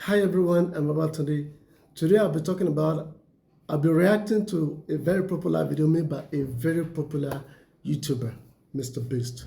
Hi everyone, I'm Babatunde. Today I'll be reacting to a very popular video made by a very popular YouTuber, Mr. Beast.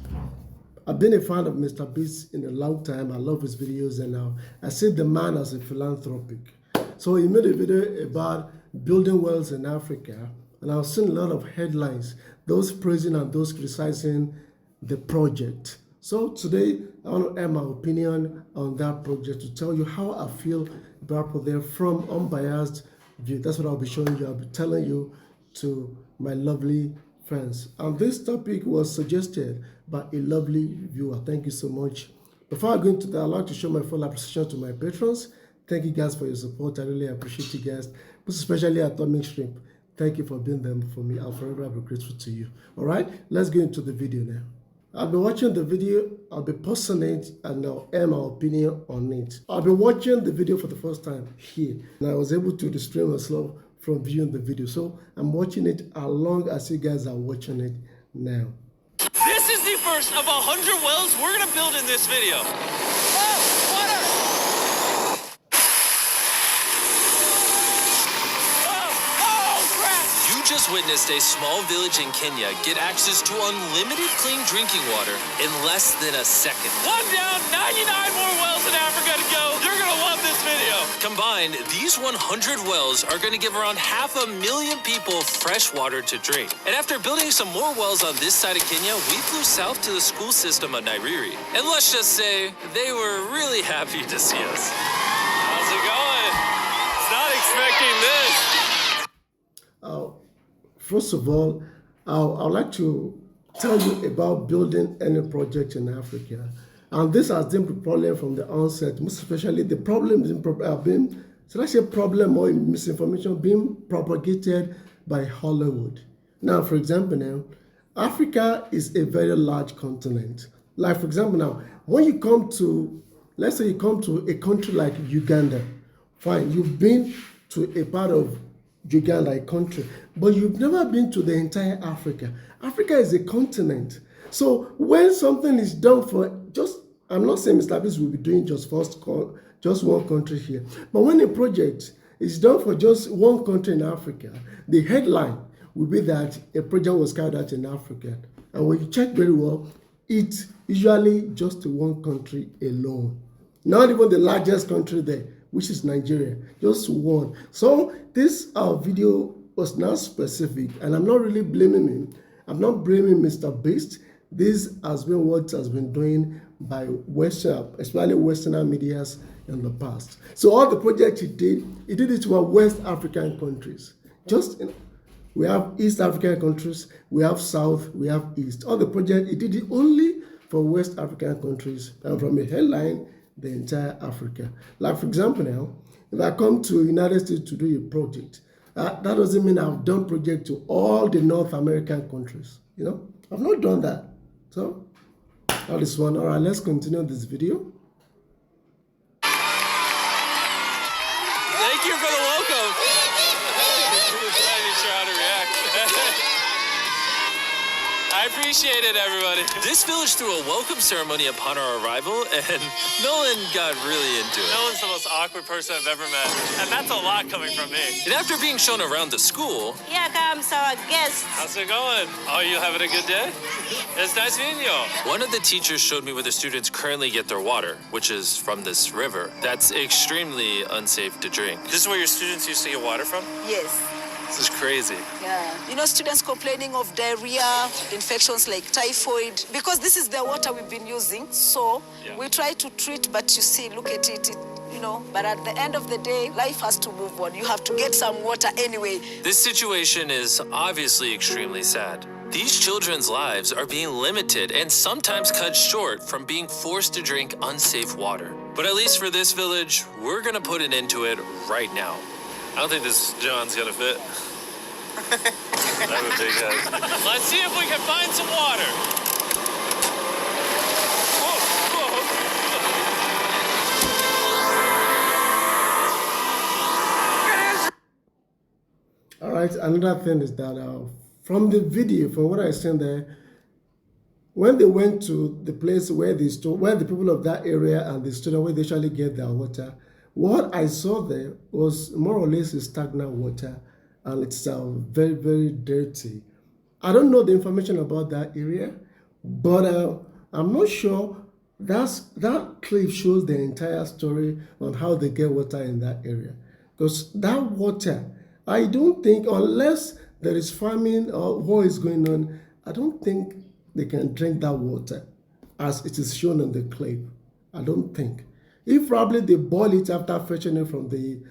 I've been a fan of Mr. Beast in a long time. I love his videos and I see the man as a philanthropic. So he made a video about building wells in Africa, and I've seen a lot of headlines, those praising and those criticizing the project. So today I want to air my opinion on that project to tell you how I feel about there from unbiased view. That's what I'll be showing you. I'll be telling you to my lovely friends. And this topic was suggested by a lovely viewer. Thank you so much. Before I go into that, I'd like to show my full appreciation to my patrons. Thank you guys for your support. I really appreciate you guys, most especially Atomic Shrimp. Thank you for being there for me. I'll forever be grateful to you. All right, let's go into the video now. I'll be watching the video, I'll be posting it, and I'll air my opinion on it. I'll be watching the video for the first time here, and I was able to restrain myself from viewing the video. So I'm watching it along as you guys are watching it now. This is the first of 100 wells we're gonna build in this video. Oh, water! Just witnessed a small village in Kenya get access to unlimited clean drinking water in less than a second. One down, 99 more wells in Africa to go. You're gonna love this video. Combined, these 100 wells are gonna give around 500,000 people fresh water to drink. And after building some more wells on this side of Kenya, we flew south to the school system of Nairiri. And let's just say, they were really happy to see us. How's it going? It's not expecting this. First of all, I'd like to tell you about building any project in Africa. And this has been the problem from the onset, most especially the problem problem or misinformation being propagated by Hollywood. Now, for example, now, Africa is a very large continent. Like, for example, now, when you come to, let's say you come to a country like Uganda, fine, you've been to a part of Uganda, a country, but you've never been to the entire Africa. Africa is a continent. So when something is done for I'm not saying Mr. Beast will be doing just one country here, but when a project is done for just one country in Africa, the headline will be that a project was carried out in Africa. And when you check very well, it's usually just one country alone, not even the largest country there, which is Nigeria, just one. So this video was not specific, and I'm not really blaming him. I'm not blaming Mr. Beast. This has been what has been doing by especially Western medias in the past. So all the projects he did it for West African countries. We have East African countries, we have South, we have East. All the projects he did it only for West African countries, and from a headline, the entire Africa. Like, for example, now, if I come to United States to do a project, that doesn't mean I've done project to all the North American countries. You know, I've not done that. So that is one. All right, let's continue this video. Thank you for the welcome. I'm not even sure how to react. I appreciate it, everybody. This village threw a welcome ceremony upon our arrival, and Nolan got really into it. Nolan's the most awkward person I've ever met, and that's a lot coming from me. And after being shown around the school... Here comes our guest. How's it going? Oh, you having a good day? It's nice meeting you. One of the teachers showed me where the students currently get their water, which is from this river. That's extremely unsafe to drink. This is where your students used to get water from? Yes. This is crazy. Yeah. You know, students complaining of diarrhea, infections like typhoid, because this is the water we've been using. So we try to treat, but you see, look at it, you know, but at the end of the day, life has to move on. You have to get some water anyway. This situation is obviously extremely sad. These children's lives are being limited and sometimes cut short from being forced to drink unsafe water. But at least for this village, we're gonna put an end to it right now. I don't think this John's gonna fit. I have a big head. Let's see if we can find some water. Whoa, All right, another thing is that from the video, from what I seen there, when they went to the place where the people of that area and the students where they usually get their water, What I saw there was more or less a stagnant water, and it's very, very dirty. I don't know the information about that area, but I'm not sure that clip shows the entire story on how they get water in that area. Because that water, I don't think, unless there is famine or war is going on, I don't think they can drink that water as it is shown on the clip. I don't think. If probably they boil it after fetching it from the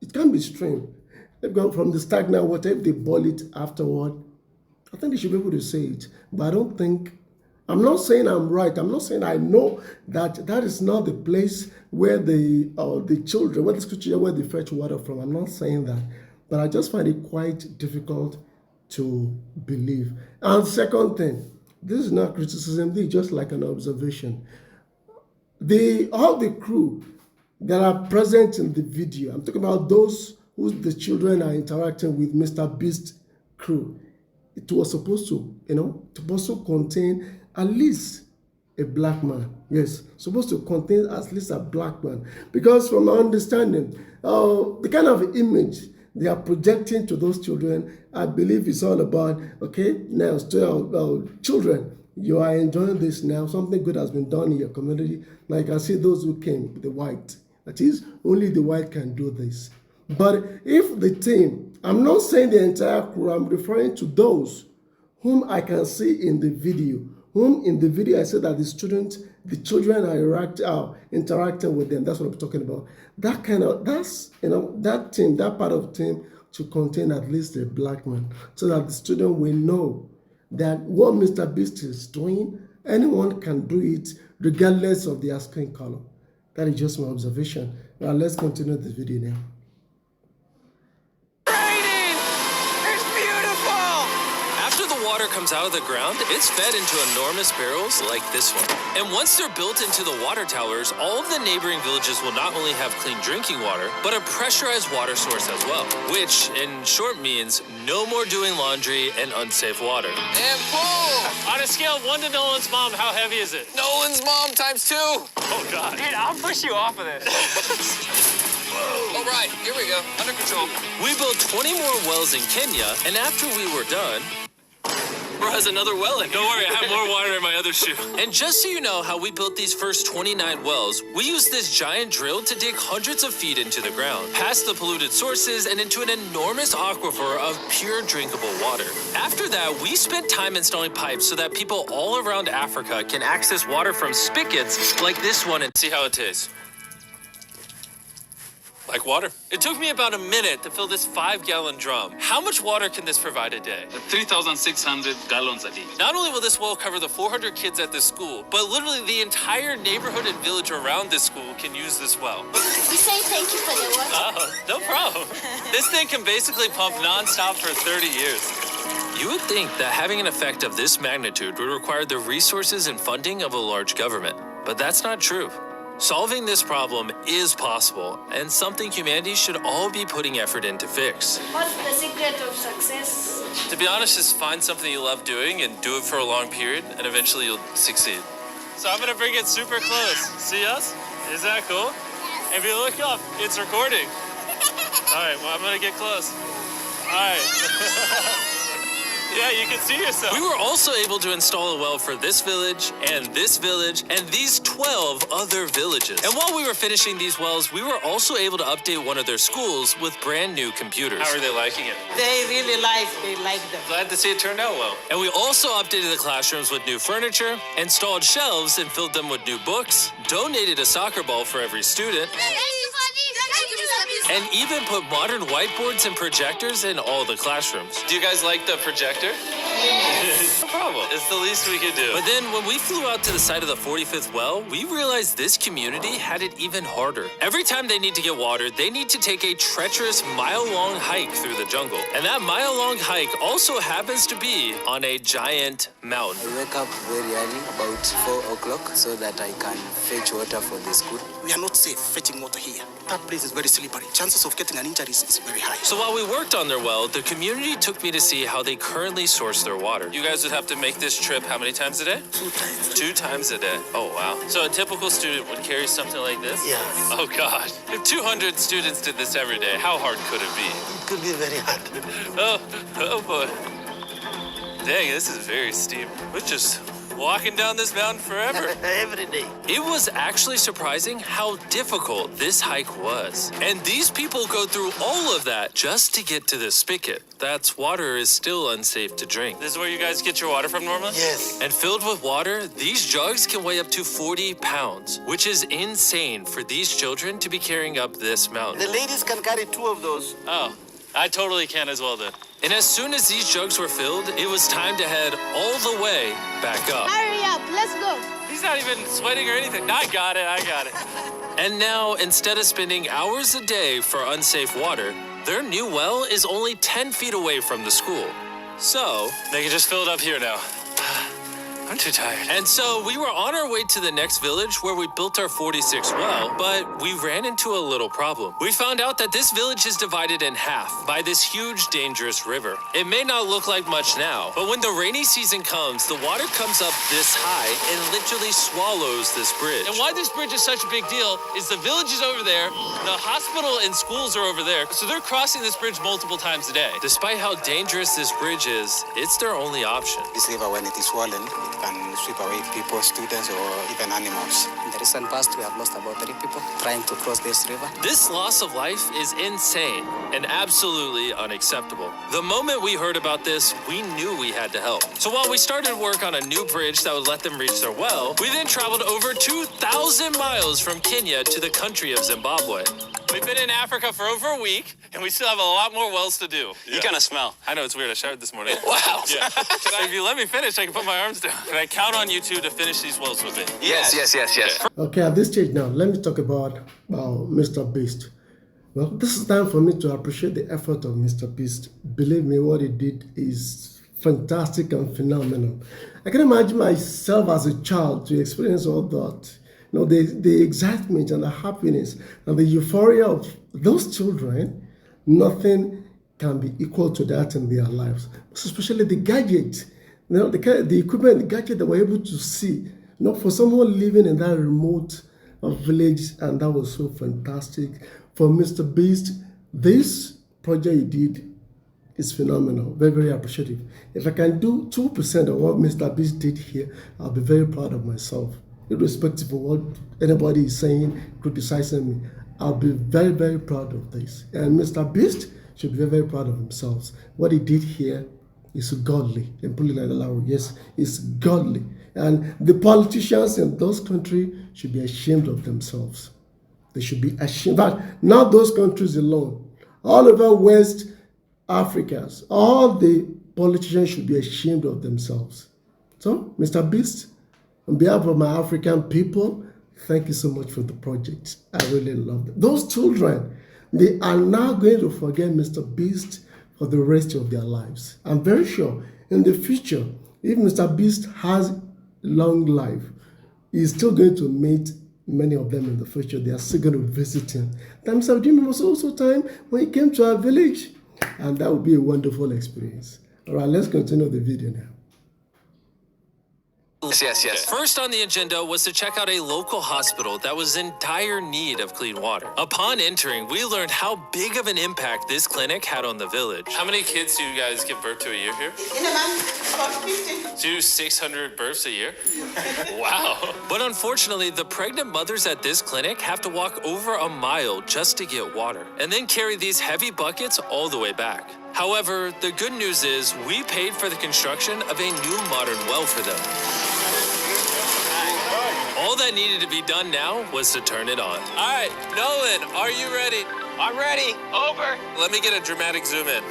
it can be stream. They've gone from the stagnant water. If they boil it afterward, I think they should be able to say it. But I don't think. I'm not saying I'm right. I'm not saying I know that that is not the place where the children, where the school children, where they fetch water from. I'm not saying that, but I just find it quite difficult to believe. And second thing, this is not criticism. This is just like an observation. All the crew that are present in the video, I'm talking about those who the children are interacting with Mr. Beast crew. It was supposed to, supposed to contain at least a black man. Yes, supposed to contain at least a black man. Because from my understanding, the kind of image they are projecting to those children, I believe it's all about, okay, now children, you are enjoying this now. Something good has been done in your community. Like I see those who came, the white. That is, only the white can do this. But if the team, I'm not saying the entire crew, I'm referring to those whom I can see in the video, whom in the video I said that the children are interacting with them. That's what I'm talking about. That team, that part of the team to contain at least a black man, so that the student will know that what Mr. Beast is doing, anyone can do it regardless of their skin color. That is just my observation. Now let's continue the video now. Water comes out of the ground, it's fed into enormous barrels like this one. And once they're built into the water towers, all of the neighboring villages will not only have clean drinking water, but a pressurized water source as well, which in short means no more doing laundry and unsafe water. And pull! On a scale of 1 to Nolan's mom, how heavy is it? Nolan's mom times 2. Oh God. Dude, I'll push you off of it. All right, here we go. Under control. We built 20 more wells in Kenya, and after we were done, Bro has another well in. don't worry, I have more water in my other shoe. And just so you know how we built these first 29 wells, we used this giant drill to dig hundreds of feet into the ground, past the polluted sources and into an enormous aquifer of pure drinkable water. After that, we spent time installing pipes so that people all around Africa can access water from spigots like this one and see how it tastes. Like water. It took me about a minute to fill this 5-gallon drum. How much water can this provide a day? 3,600 gallons a day. Not only will this well cover the 400 kids at this school, but literally the entire neighborhood and village around this school can use this well. We say thank you for the water. Oh, no problem. This thing can basically pump nonstop for 30 years. You would think that having an effect of this magnitude would require the resources and funding of a large government, but that's not true. Solving this problem is possible, and something humanity should all be putting effort in to fix. What's the secret of success? To be honest, just find something you love doing and do it for a long period, and eventually you'll succeed. So I'm gonna bring it super close. See us? Is that cool? If you look up, it's recording. All right, well, I'm gonna get close. All right. Yeah, you can see yourself. We were also able to install a well for this village, and these 12 other villages. And while we were finishing these wells, we were also able to update one of their schools with brand new computers. How are they liking it? They like them. Glad to see it turned out well. And we also updated the classrooms with new furniture, installed shelves and filled them with new books, donated a soccer ball for every student, and even put modern whiteboards and projectors in all the classrooms. Do you guys like the projector? No problem. It's the least we could do. But then when we flew out to the site of the 45th well, we realized this community had it even harder. Every time they need to get water, they need to take a treacherous mile-long hike through the jungle. And that mile-long hike also happens to be on a giant mountain. I wake up very early, about 4 o'clock, so that I can fetch water for the school. We are not safe fetching water here. That place is very slippery. Chances of getting an injury is very high. So while we worked on their well, the community took me to see how they currently source their their water. You guys would have to make this trip how many times a day? 2 times. 2 times a day. Oh, wow. So a typical student would carry something like this? Yeah. Oh, God. If 200 students did this every day, how hard could it be? It could be very hard. Oh, boy. Dang, this is very steep. We're just walking down this mountain forever. Every day. It was actually surprising how difficult this hike was. And these people go through all of that just to get to this spigot. That's water is still unsafe to drink. This is where you guys get your water from normally? Yes. And filled with water, these jugs can weigh up to 40 pounds, which is insane for these children to be carrying up this mountain. The ladies can carry 2 of those. Oh, I totally can as well then. And as soon as these jugs were filled, it was time to head all the way back up. Hurry up, let's go. He's not even sweating or anything. I got it. And now, instead of spending hours a day for unsafe water, their new well is only 10 feet away from the school. So, they can just fill it up here now. I'm too tired. And so we were on our way to the next village where we built our 46 well, but we ran into a little problem. We found out that this village is divided in half by this huge, dangerous river. It may not look like much now, but when the rainy season comes, the water comes up this high and literally swallows this bridge. And why this bridge is such a big deal is the village is over there, the hospital and schools are over there, so they're crossing this bridge multiple times a day. Despite how dangerous this bridge is, it's their only option. This river, when it is swollen, it can sweep away people, students, or even animals. In the recent past, we have lost about 3 people trying to cross this river. This loss of life is insane and absolutely unacceptable. The moment we heard about this, we knew we had to help. So while we started work on a new bridge that would let them reach their well, we then traveled over 2,000 miles from Kenya to the country of Zimbabwe. We've been in Africa for over a week, and we still have a lot more wells to do. You kind of smell. I know, it's weird. I showered this morning. Wow. Yeah. If you let me finish, I can put my arms down. Can I count on you two to finish these wells with me? Yes. Okay, at this stage now, let me talk about Mr. Beast. Well, this is time for me to appreciate the effort of Mr. Beast. Believe me, what he did is fantastic and phenomenal. I can imagine myself as a child to experience all that. You know, the excitement and the happiness and the euphoria of those children, nothing can be equal to that in their lives. Especially the gadget, you know, the equipment, the gadget that we're able to see. You know, for someone living in that remote village, and that was so fantastic. For Mr. Beast, this project he did is phenomenal. Very, very appreciative. If I can do 2% of what Mr. Beast did here, I'll be very proud of myself. Irrespective of what anybody is saying, criticizing me, I'll be very, very proud of this. And Mr. Beast should be very, very proud of himself. What he did here is godly. And put it like that, yes, it's godly. And the politicians in those countries should be ashamed of themselves. They should be ashamed. But not those countries alone. All over West Africa, all the politicians should be ashamed of themselves. So, Mr. Beast, on behalf of my African people, thank you so much for the project. I really love it. Those children, they are now going to forget Mr. Beast for the rest of their lives. I'm very sure in the future, if Mr. Beast has long life, he's still going to meet many of them in the future. They are still going to visit him. Times of Jimmy was also time when he came to our village, and that would be a wonderful experience. All right, let's continue the video now. Yes. First on the agenda was to check out a local hospital that was in dire need of clean water. Upon entering, we learned how big of an impact this clinic had on the village. How many kids do you guys give birth to a year here? In a month, about 50. Do 600 births a year? Wow. But unfortunately, the pregnant mothers at this clinic have to walk over a mile just to get water, and then carry these heavy buckets all the way back. However, the good news is we paid for the construction of a new modern well for them. All that needed to be done now was to turn it on. All right, Nolan, are you ready? I'm ready. Over. Let me get a dramatic zoom in.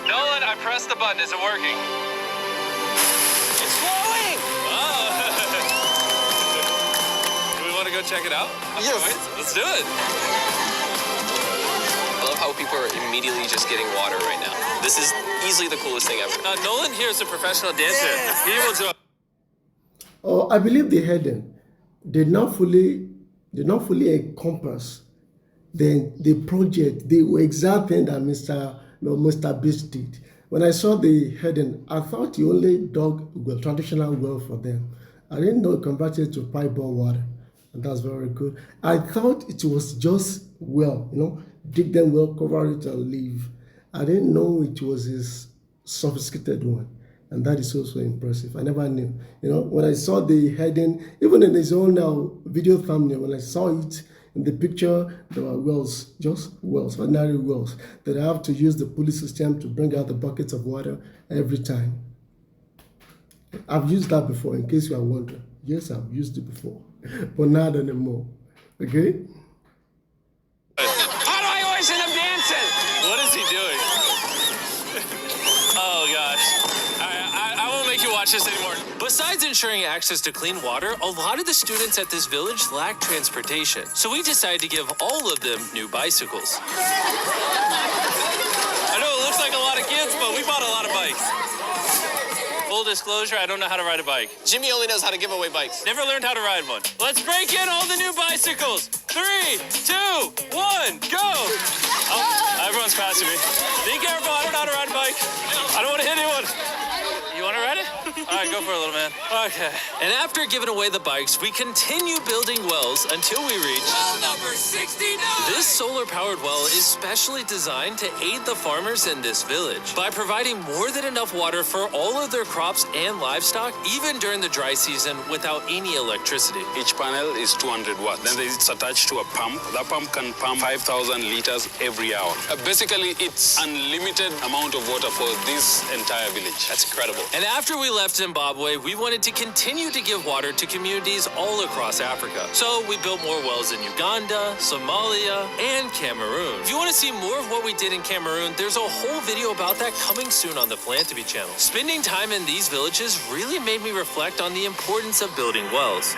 Nolan, I pressed the button. Is it working? It's flowing. Oh. Do we want to go check it out? Yes. Let's do it. I love how people are immediately just getting water right now. This is easily the coolest thing ever. Nolan here is a professional dancer. He will do. Oh, I believe the heading did not fully encompass the project, the exact thing that Mr. Beast did. When I saw the heading, I thought he only dug well, traditional well for them. I didn't know he converted to pipe bore water, and that's very good. I thought it was just well, dig them well, cover it, and leave. I didn't know it was his sophisticated one, and that is also impressive. I never knew. When I saw the heading, even in his own video thumbnail, when I saw it in the picture, there were wells, just wells, ordinary wells, that I have to use the pulley system to bring out the buckets of water every time. I've used that before, in case you are wondering. Yes, I've used it before, but not anymore. Okay? How do I always end up dancing? What is he doing? Oh, gosh. I won't make you watch this anymore. Besides ensuring access to clean water, a lot of the students at this village lack transportation. So we decided to give all of them new bicycles. I know it looks like a lot of kids, but we bought a lot of bikes. Full disclosure, I don't know how to ride a bike. Jimmy only knows how to give away bikes. Never learned how to ride one. Let's break in all the new bicycles. 3, 2, 1, go! Oh, everyone's passing me. Be careful, I don't know how to ride a bike. I don't want to hit anyone. You want to ride it? All right, go for it, little man. Okay. And after giving away the bikes, we continue building wells until we reach well number 69. This solar-powered well is specially designed to aid the farmers in this village by providing more than enough water for all of their crops and livestock, even during the dry season, without any electricity. Each panel is 200 watts. Then it's attached to a pump. That pump can pump 5,000 liters every hour. Basically, it's unlimited amount of water for this entire village. That's incredible. And after we left Zimbabwe, we wanted to continue to give water to communities all across Africa. So we built more wells in Uganda, Somalia, and Cameroon. If you want to see more of what we did in Cameroon, there's a whole video about that coming soon on the Philanthropy channel. Spending time in these villages really made me reflect on the importance of building wells.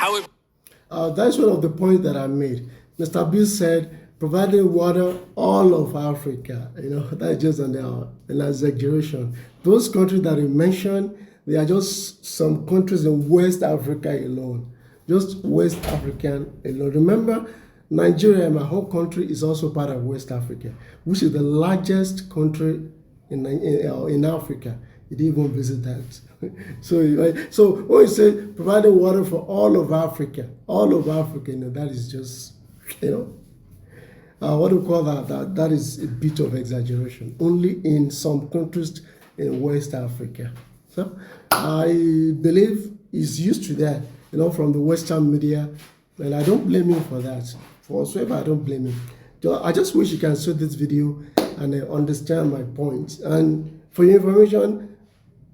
That's one of the points that I made. Mr. Bill said, providing water all of Africa, that's just an exaggeration. Those countries that he mentioned, they are just some countries in West Africa alone. Just West African alone. Remember, Nigeria, my home country, is also part of West Africa, which is the largest country in Africa. You didn't even visit that. So when you say providing water for all of Africa, that is just, what do we call that? That is a bit of exaggeration. Only in some countries in West Africa. So I believe he's used to that, from the Western media, and I don't blame him for that. For whatsoever, I don't blame him. I just wish you can see this video and understand my point. And for your information,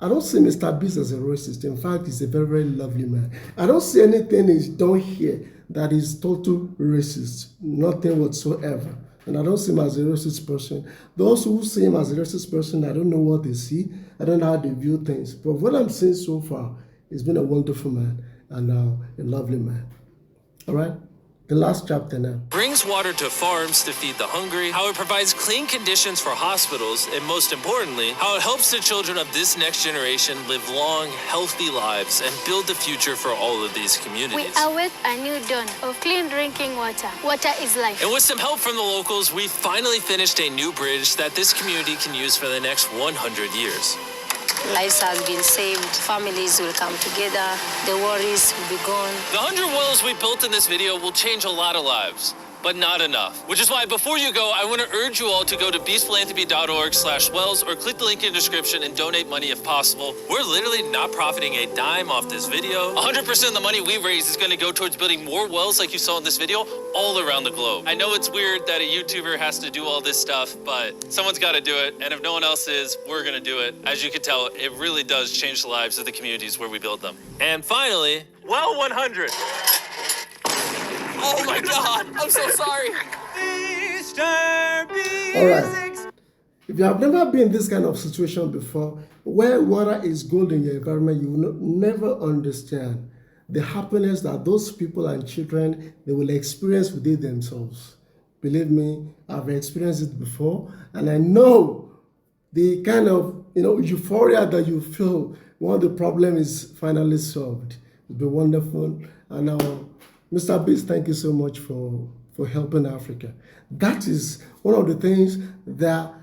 I don't see Mr. Beast as a racist. In fact, he's a very, very lovely man. I don't see anything he's done here that is total racist. Nothing whatsoever. And I don't see him as a racist person. Those who see him as a racist person, I don't know what they see. I don't know how they view things. But what I'm seeing so far, he's been a wonderful man and a lovely man. All right? The last chapter now. Brings water to farms to feed the hungry, how it provides clean conditions for hospitals, and most importantly, how it helps the children of this next generation live long, healthy lives and build the future for all of these communities. We await a new dawn of clean drinking water. Water is life. And with some help from the locals, we finally finished a new bridge that this community can use for the next 100 years. Lives has been saved. Families will come together. The worries will be gone. The 100 wells we built in this video will change a lot of lives, but not enough. Which is why before you go, I want to urge you all to go to beastphilanthropy.org/wells or click the link in the description and donate money if possible. We're literally not profiting a dime off this video. 100% of the money we raise is going to go towards building more wells like you saw in this video all around the globe. I know it's weird that a YouTuber has to do all this stuff, but someone's got to do it. And if no one else is, we're going to do it. As you can tell, it really does change the lives of the communities where we build them. And finally, well 100. Oh my God, I'm so sorry. All right. If you have never been in this kind of situation before, where water is gold in your environment, you will never understand the happiness that those people and children, they will experience within themselves. Believe me, I've experienced it before, and I know the kind of euphoria that you feel when the problem is finally solved. It'll be wonderful. And now, Mr. Beast, thank you so much for helping Africa. That is one of the things that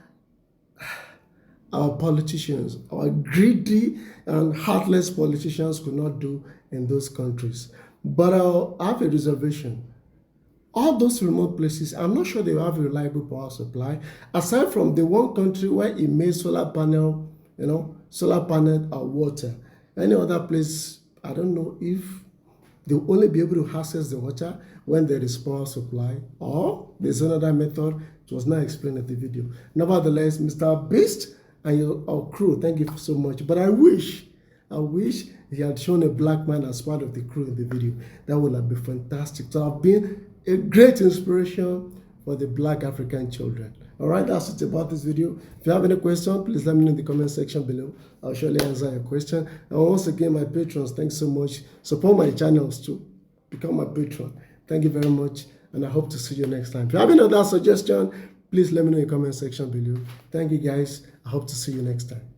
our politicians, our greedy and heartless politicians could not do in those countries. But I have a reservation. All those remote places, I'm not sure they have a reliable power supply, aside from the one country where it made solar panel, solar panel or water. Any other place, I don't know if they'll only be able to access the water when there is power supply, or there's another method. It was not explained in the video. Nevertheless, Mr. Beast and your crew, thank you so much. But I wish he had shown a black man as part of the crew in the video. That would have been fantastic. So I've been a great inspiration for the black African children. All right, that's it about this video. If you have any question, please let me know in the comment section below. I'll surely answer your question. And once again, my patrons, thanks so much. Support my channels too. Become my patron. Thank you very much, and I hope to see you next time. If you have any other suggestion, please let me know in the comment section below. Thank you guys. I hope to see you next time.